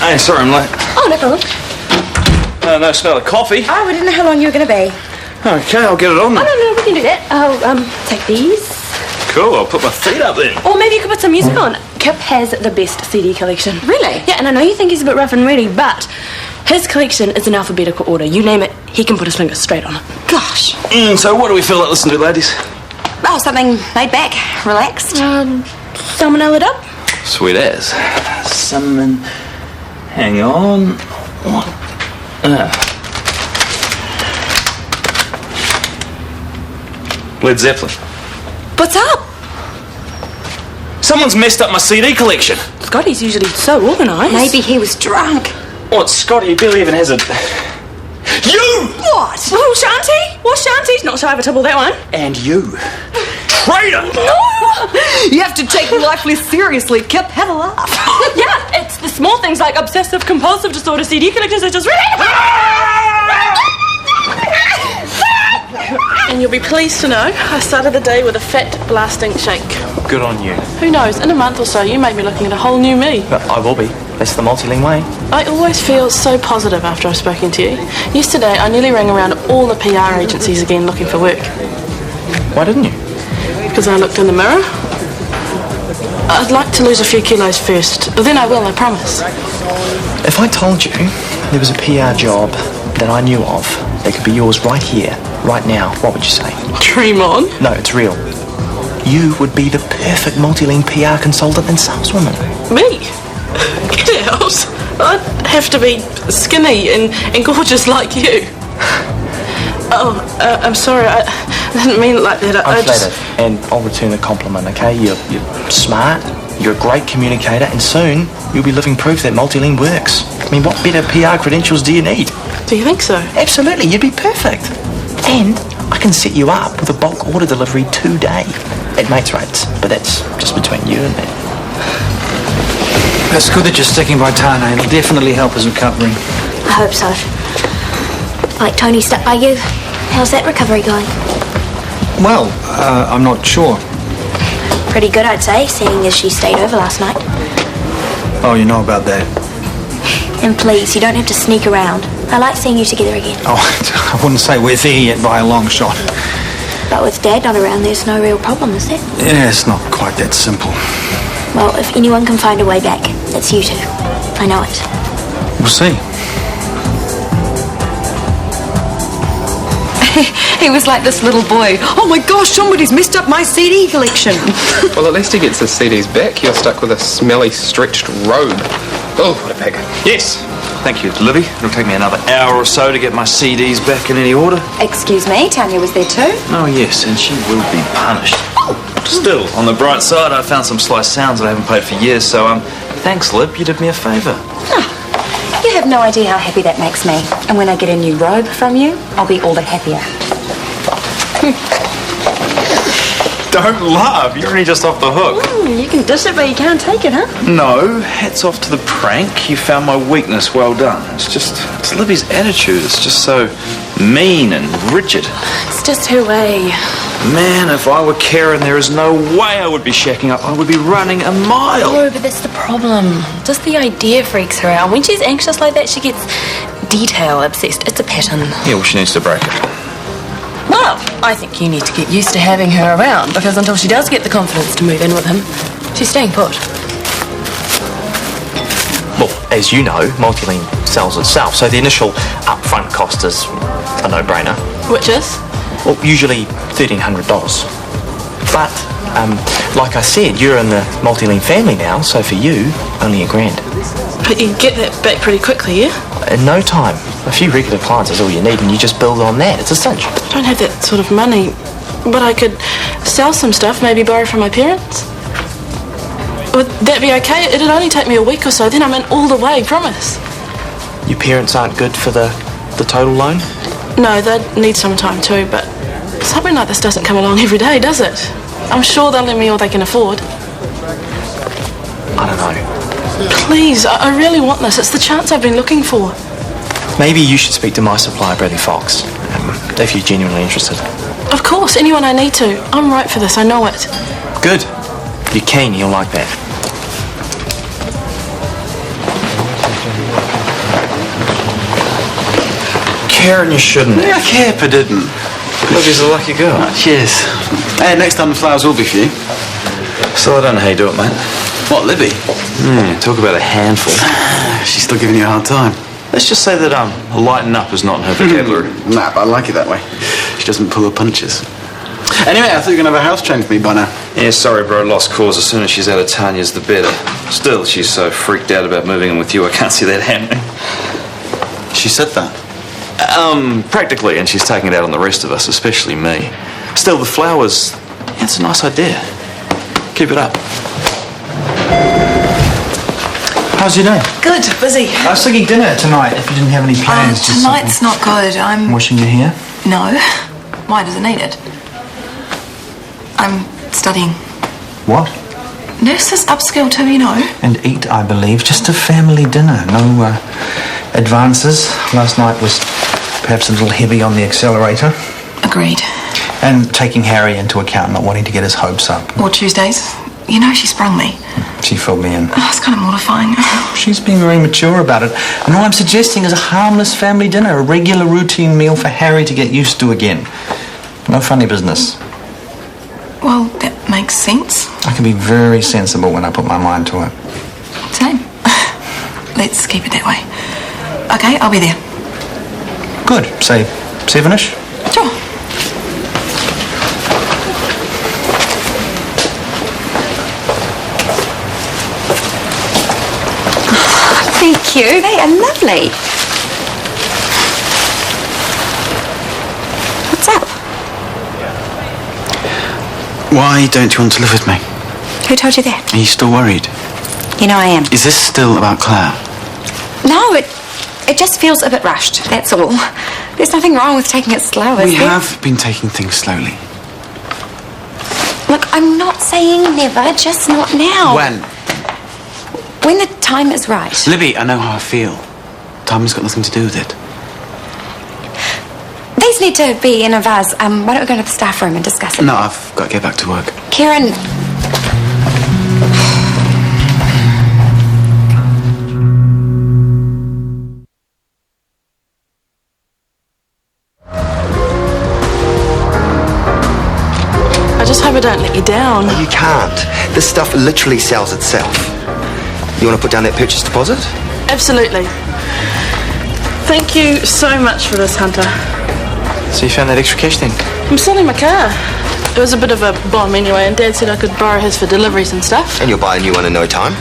Hey, sorry I'm late. Oh, no problem. No smell of coffee. Oh, we didn't know how long you were going to be. Okay, I'll get it on then. Oh, no, we can do that. I'll take these. Cool, I'll put my feet up then. Or maybe you could put some music on. Kip has the best CD collection. Really? Yeah, and I know you think he's a bit rough and ready, but his collection is in alphabetical order. You name it, he can put his finger straight on it. Gosh. So what do we feel like listening to, ladies? Oh, something laid back, relaxed. Salmonella it up? Sweet as. Someone... Hang on. Led Zeppelin. What's up? Someone's messed up my CD collection. Scotty's usually so organised. Maybe he was drunk. What, Scotty? He barely even has a... You! What? Oh, Shanti? Well, Shanti's not shy of a trouble, that one. And you. Traitor! No! You have to take life less seriously, Kip. Have a laugh. Yeah, it's the small things like obsessive-compulsive disorder CD collectors that just really... And you'll be pleased to know I started the day with a fat, blasting shake. Good on you. Who knows, in a month or so you may be looking at a whole new me. But I will be. That's the multi-ling way. I always feel so positive after I've spoken to you. Yesterday I nearly rang around all the PR agencies again looking for work. Why didn't you? Because I looked in the mirror. I'd like to lose a few kilos first, but then I will, I promise. If I told you there was a PR job that I knew of that could be yours right here, right now, what would you say? Dream on. No, it's real. You would be the perfect multi-ling PR consultant and saleswoman. Me? Get out. I'd have to be skinny and gorgeous like you. Oh, I'm sorry, I didn't mean it like that. I'm flattered, and I'll return the compliment, okay? You're smart, you're a great communicator, and soon you'll be living proof that multi-ling works. I mean, what better PR credentials do you need? Do you think so? Absolutely, you'd be perfect. And I can set you up with a bulk order delivery today at mates rates, but that's just between you and me. That's good that you're sticking by Tane. It'll definitely help his recovery. I hope so. Like Tony stuck by you. How's that recovery going? Well, I'm not sure. Pretty good, I'd say, seeing as she stayed over last night. Oh, you know about that? And please, you don't have to sneak around. I like seeing you together again. Oh, I wouldn't say we're there yet by a long shot. But with Dad not around, there's no real problem, is there? Yeah, it's not quite that simple. Well, if anyone can find a way back, it's you two. I know it. We'll see. He was like this little boy. Oh my gosh, somebody's messed up my CD collection. Well, at least he gets his CDs back. You're stuck with a smelly, stretched robe. Oh, what a pig. Yes. Thank you, Libby. It'll take me another hour or so to get my CDs back in any order. Excuse me, Tanya was there too. Oh, yes, and she will be punished. Still, on the bright side, I found some sliced sounds that I haven't played for years, so, thanks, Lib. You did me a favour. You have no idea how happy that makes me. And when I get a new robe from you, I'll be all the happier. Don't laugh. You're only just off the hook. You can dish it, but you can't take it, huh? No, hats off to the prank. You found my weakness. Well done. It's Libby's attitude. It's just so mean and rigid. It's just her way. Man, if I were Karen, there is no way I would be shacking up. I would be running a mile. No, but that's the problem. Just the idea freaks her out. When she's anxious like that, she gets detail obsessed. It's a pattern. Yeah, well, she needs to break it. Well, I think you need to get used to having her around, because until she does get the confidence to move in with him, she's staying put. Well, as you know, multi-ling sells itself, so the initial upfront cost is a no-brainer. Which is? Well, usually $1,300. But, like I said, you're in the multi-ling family now, so for you, only $1,000. But you get that back pretty quickly, yeah? In no time. A few regular clients is all you need, and you just build on that. It's a cinch. I don't have that sort of money, but I could sell some stuff, maybe borrow from my parents. Would that be okay? It'd only take me a week or so, then I'm in all the way, promise. Your parents aren't good for the total loan? No, they'd need some time too, but something like this doesn't come along every day, does it? I'm sure they'll lend me all they can afford. I don't know. Please, I really want this. It's the chance I've been looking for. Maybe you should speak to my supplier, Bradley Fox, if you're genuinely interested. Of course, anyone I need to. I'm right for this, I know it. Good. If you're keen, you'll like that. care and you shouldn't. Yeah, I care, but didn't. Libby's a lucky girl. Oh, cheers. Hey, next time the flowers will be for you. Still, I don't know how you do it, mate. What, Libby? Talk about a handful. She's still giving you a hard time. Let's just say that lighten up is not in her vocabulary. Nah, but I like it that way. She doesn't pull her punches. Anyway, I thought you were going to have a house trained for me by now. Yeah, sorry, bro. Lost cause. As soon as she's out of Tanya's, the better. Still, she's so freaked out about moving in with you, I can't see that happening. She said that? Practically, and she's taking it out on the rest of us, especially me. Still, the flowers, it's a nice idea. Keep it up. How's your day? Good, busy. I was thinking dinner tonight, if you didn't have any plans. just Tonight's not good. I'm... Washing your hair? No. Why does it need it? I'm studying. What? Nurses upskill too, you know. And eat, I believe. Just a family dinner. No advances. Last night was perhaps a little heavy on the accelerator. Agreed. And taking Harry into account, not wanting to get his hopes up. Or Tuesdays. You know, she sprung me. She filled me in. Oh, it's kind of mortifying. She's being very mature about it. And all I'm suggesting is a harmless family dinner, a regular routine meal for Harry to get used to again. No funny business. Well, that makes sense. I can be very sensible when I put my mind to it. Same. Let's keep it that way. Okay, I'll be there. Good. Say 7-ish? Sure. Thank you. They are lovely. What's up? Why don't you want to live with me? Who told you that? Are you still worried? You know I am. Is this still about Claire? No, it just feels a bit rushed, that's all. There's nothing wrong with taking it slow, is We there? have been taking things slowly. Look, I'm not saying never, just not now. When? When the time is right. Libby, I know how I feel. Time's got nothing to do with it. These need to be in a vase. Why don't we go to the staff room and discuss it? No, I've got to get back to work. Kieran... I just hope I don't let you down. You can't. This stuff literally sells itself. You want to put down that purchase deposit? Absolutely. Thank you so much for this, Hunter. So you found that extra cash then? I'm selling my car. It was a bit of a bomb anyway, and Dad said I could borrow his for deliveries and stuff. And you'll buy a new one in no time.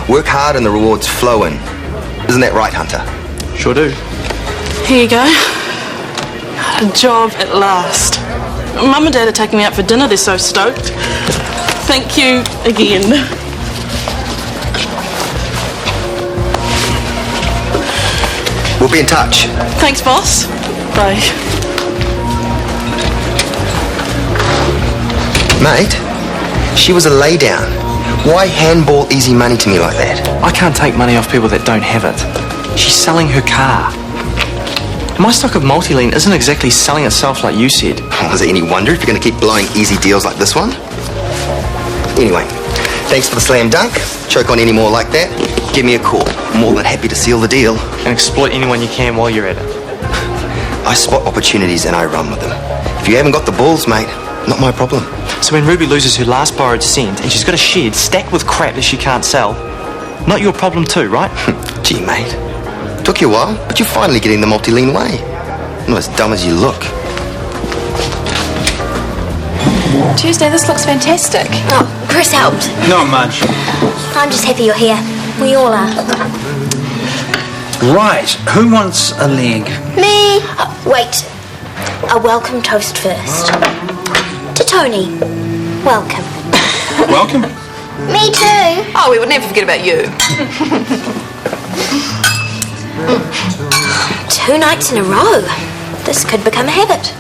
Work hard and the rewards flow in. Isn't that right, Hunter? Sure do. Here you go. A job at last. Mum and Dad are taking me out for dinner. They're so stoked. Thank you again. We'll be in touch. Thanks, boss. Bye. Mate, she was a laydown. Why handball easy money to me like that? I can't take money off people that don't have it. She's selling her car. My stock of multi-lean isn't exactly selling itself like you said. Is it any wonder if you're going to keep blowing easy deals like this one? Anyway, thanks for the slam dunk. Choke on any more like that, give me a call. More than happy to seal the deal. And exploit anyone you can while you're at it. I spot opportunities and I run with them. If you haven't got the balls, mate, not my problem. So when Ruby loses her last borrowed cent and she's got a shed stacked with crap that she can't sell, not your problem too, right? Gee, mate. Took you a while, but you're finally getting the multi-lean way. Not as dumb as you look. Tuesday, this looks fantastic. Oh, Chris helped. Not much. I'm just happy you're here. We all are. Right. Who wants a leg? Me. Wait. A welcome toast first. To Tony. Welcome. Welcome. Me too. Oh, we would never forget about you. 2 nights in a row. This could become a habit.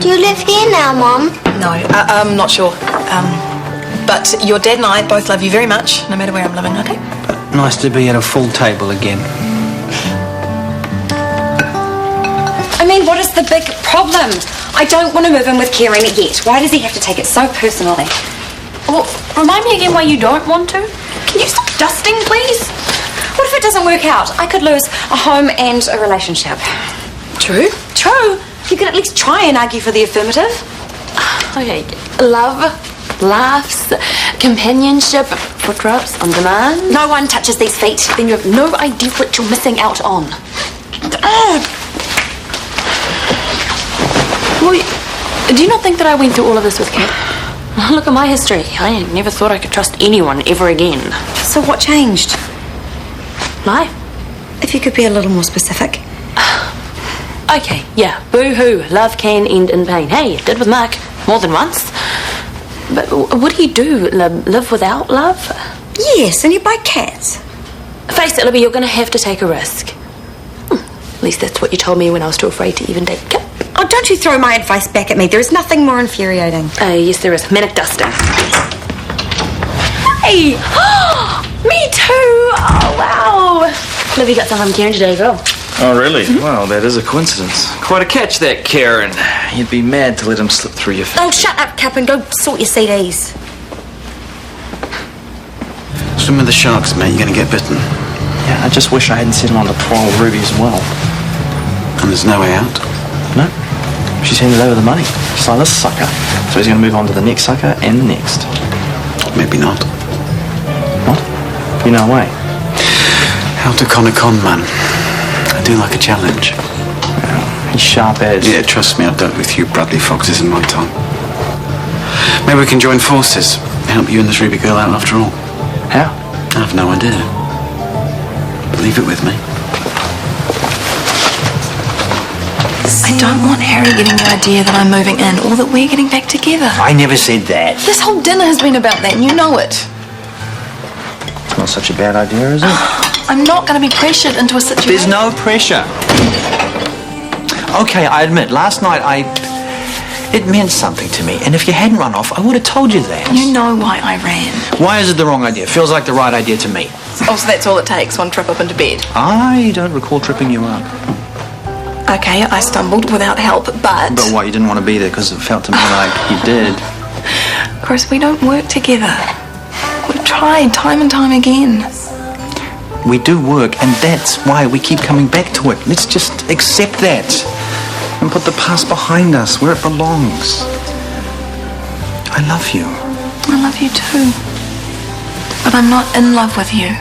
Do you live here now, Mom? No, I'm not sure. But your dad and I both love you very much, no matter where I'm living, okay? Nice to be at a full table again. I mean, what is the big problem? I don't want to move in with Kieran yet. Why does he have to take it so personally? Well, remind me again why you don't want to? Can you stop dusting, please? What if it doesn't work out? I could lose a home and a relationship. True. True. You can at least try and argue for the affirmative. Okay, love, laughs, companionship, foot rubs on demand. No one touches these feet. Then you have no idea what you're missing out on. Well, do you not think that I went through all of this with Kat? Look at my history. I never thought I could trust anyone ever again. So what changed? Life. If you could be a little more specific. Okay, yeah, boo-hoo. Love can end in pain. Hey, it did with Mark more than once. But what do you do? Live without love? Yes, and you buy cats. Face it, Libby, you're going to have to take a risk. At least that's what you told me when I was too afraid to even date Kip. Oh, don't you throw my advice back at me. There is nothing more infuriating. Yes, there is. Manic dusting. Hey! Me too! Oh, wow! Libby got some from Karen today as well. Oh, really? Well, that is a coincidence. Quite a catch, that, Karen. You'd be mad to let him slip through your fingers. Oh, shut up, Cap, and go sort your CDs. Swim with the sharks, mate. You're going to get bitten. Yeah, I just wish I hadn't set him on the trial with Ruby as well. And there's no way out? No. She's handed over the money. She's like, this sucker. So he's going to move on to the next sucker and the next. Maybe not. What? You know why? How to con a con man. I do like a challenge. Well, he's sharp as... Yeah, trust me, I've dealt with a few Bradley Foxes in my time. Maybe we can join forces. Help you and this Ruby girl out after all. How? I have no idea. But leave it with me. I don't want Harry getting the idea that I'm moving in or that we're getting back together. I never said that. This whole dinner has been about that and you know it. It's not such a bad idea, is it? I'm not going to be pressured into a situation. There's no pressure. Okay, I admit, last night it meant something to me. And if you hadn't run off, I would have told you that. You know why I ran. Why is it the wrong idea? Feels like the right idea to me. Oh, so that's all it takes, one trip up into bed. I don't recall tripping you up. Okay, I stumbled without help, but... But what, you didn't want to be there because it felt to me like you did. Chris, we don't work together. We've tried time and time again. We do work, and that's why we keep coming back to it. Let's just accept that and put the past behind us where it belongs. I love you. I love you too. But I'm not in love with you.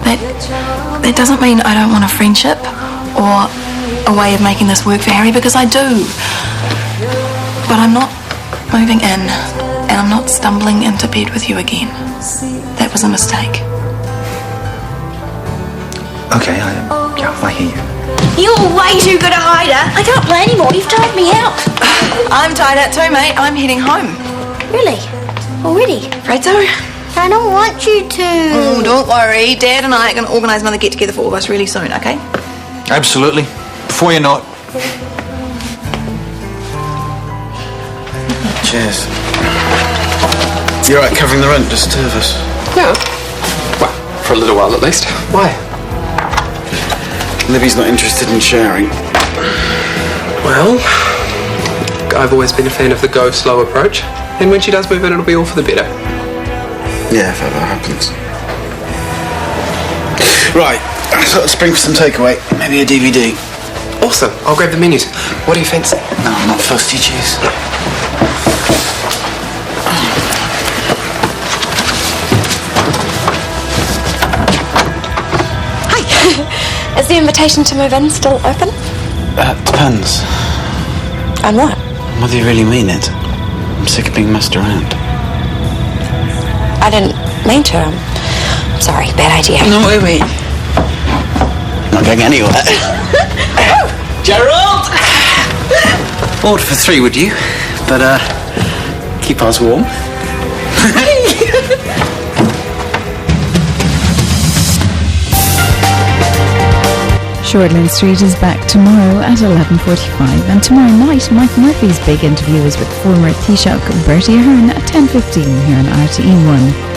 That doesn't mean I don't want a friendship or a way of making this work for Harry, because I do. But I'm not moving in, and I'm not stumbling into bed with you again. That was a mistake. Okay, I hear you. You're way too good a hider. I can't play anymore. You've tired me out. I'm tired out too, mate. I'm heading home. Really? Already? Afraid so. I don't want you to. Oh, don't worry. Dad and I are going to organise another get-together for all of us really soon, okay? Absolutely. Before you know it. Cheers. You're right, covering the rent, just two of us. Yeah. Well, for a little while at least. Why? Libby's not interested in sharing. Well, I've always been a fan of the go slow approach. And when she does move in, it'll be all for the better. Yeah, if ever happens. Right, I thought I'd spring for some takeaway. Maybe a DVD. Awesome. I'll grab the menus. What do you fancy? No, I'm not fussy, cheese. Hi. Is the invitation to move in still open? Depends. On what? Whether you really mean it. I'm sick of being messed around. I didn't mean to. I'm sorry, bad idea. No, wait. Not going anywhere. Gerald! Order for 3, would you? But, keep ours warm. Shortland Street is back tomorrow at 11:45, and tomorrow night Mike Murphy's big interview is with former Taoiseach Bertie Ahern at 10:15 here on RTE1.